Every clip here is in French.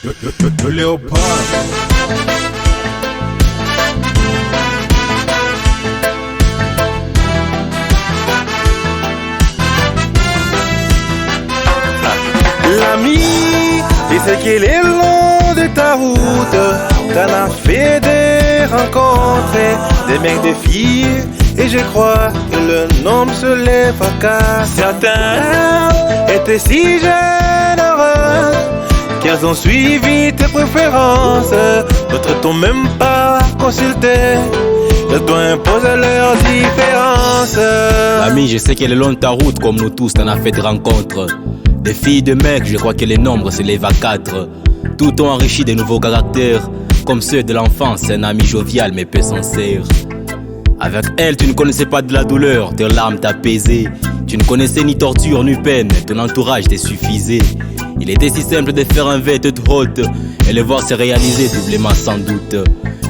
Le léopard. L'ami, il sait qu'il est long de ta route. T'en as fait des rencontres, des mecs, des filles. Et je crois que le nombre se lève à cas. Certains étaient si généreux qu'elles ont suivi tes préférences. D'autres t'ont même pas consulté. Elles t'ont imposé leurs différences. L'ami, je sais qu'elle est longue ta route, comme nous tous, t'en as fait des rencontres. Des filles, de mecs, je crois que les nombres s'élèvent à 4. Tout ont enrichi de nouveaux caractères, comme ceux de l'enfance, un ami jovial mais peu sincère. Avec elle, tu ne connaissais pas de la douleur, tes larmes t'apaisaient. Tu ne connaissais ni torture ni peine, ton entourage te suffisait. Il était si simple de faire un verre toute haute et le voir se réaliser doublement sans doute.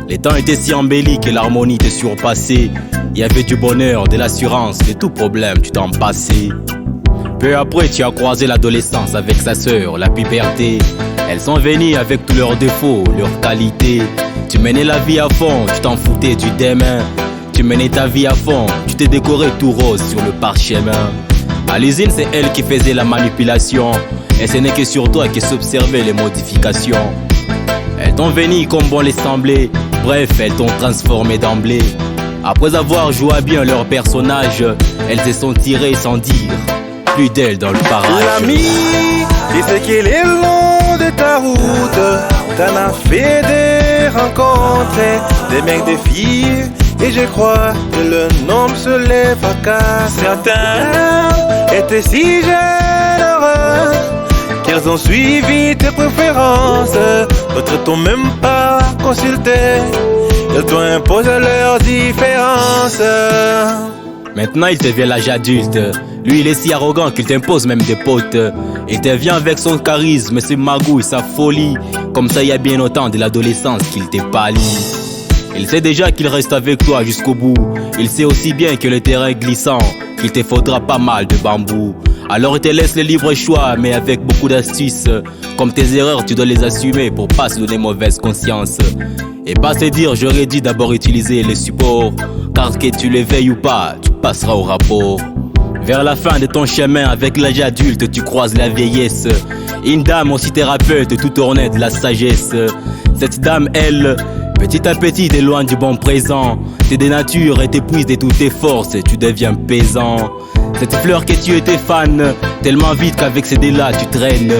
Les temps étaient si embellis que l'harmonie te surpassait. Il y avait du bonheur, de l'assurance, de tout problème, tu t'en passais. Peu après, tu as croisé l'adolescence avec sa sœur, la puberté. Elles sont venues avec tous leurs défauts, leurs qualités. Tu menais la vie à fond, tu t'en foutais du demain. Tu menais ta vie à fond, tu t'es décoré tout rose sur le parchemin. À l'usine, c'est elle qui faisait la manipulation. Et ce n'est que sur toi que s'observaient les modifications. Elles t'ont venu comme bon les semblait. Bref, elles t'ont transformé d'emblée. Après avoir joué bien leur personnage, elles se sont tirées sans dire plus d'elle dans le parage. L'ami, il sait qu'il est long de ta route. T'en as fait des rencontres, des mecs, des filles. Et je crois que le nombre se lève à 4. Certains étaient si généreux qu'elles ont suivi tes préférences. D'autres t'ont même pas consulté. Elles t'ont imposé leurs différences. Maintenant il te vient l'âge adulte. Lui il est si arrogant qu'il t'impose même des potes. Il te vient avec son charisme, ses magouilles, sa folie. Comme ça il y a bien autant de l'adolescence qu'il t'est pâli. Il sait déjà qu'il reste avec toi jusqu'au bout. Il sait aussi bien que le terrain est glissant, qu'il te faudra pas mal de bambou. Alors il te laisse le libre choix, mais avec beaucoup d'astuces. Comme tes erreurs, tu dois les assumer pour pas se donner mauvaise conscience. Et pas se dire, j'aurais dû d'abord utiliser les supports. Car que tu les veilles ou pas, tu passeras au rapport. Vers la fin de ton chemin, avec l'âge adulte, tu croises la vieillesse. Une dame aussi thérapeute, tout ornée de la sagesse. Cette dame, elle, petit à petit, t'éloigne du bon présent. T'es de nature et t'épuises de toutes tes forces, tu deviens pesant. Cette fleur que tu étais fan, tellement vite qu'avec ces dés-là tu traînes.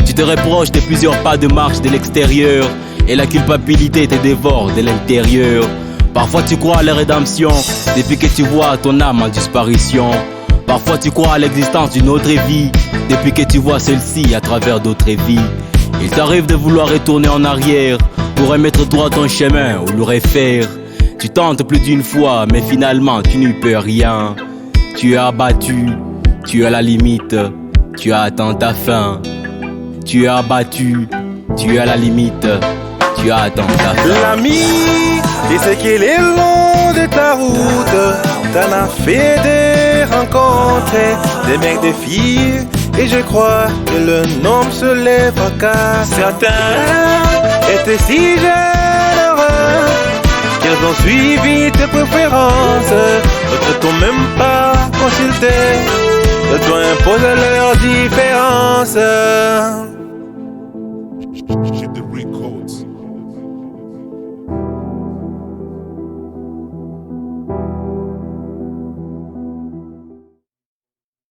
Tu te reproches de plusieurs pas de marche de l'extérieur, et la culpabilité te dévore de l'intérieur. Parfois tu crois à la rédemption, depuis que tu vois ton âme en disparition. Parfois tu crois à l'existence d'une autre vie, depuis que tu vois celle-ci à travers d'autres vies. Il t'arrive de vouloir retourner en arrière pour remettre droit ton chemin ou le refaire. Tu tentes plus d'une fois, mais finalement tu n'y peux rien. Tu es abattu, tu es à la limite, tu as atteint ta fin. Tu es abattu, tu es à la limite, tu as atteint ta fin. L'ami, il sait qu'il est long de ta route. T'en as fait des rencontres, des mecs, des filles. Et je crois que le nombre se lève à 4. Certains étaient si généreux qu'elles ont suivi tes préférences. D'autres t'ont même pas consulté. Elles t'ont imposé leurs différences. Hit the records.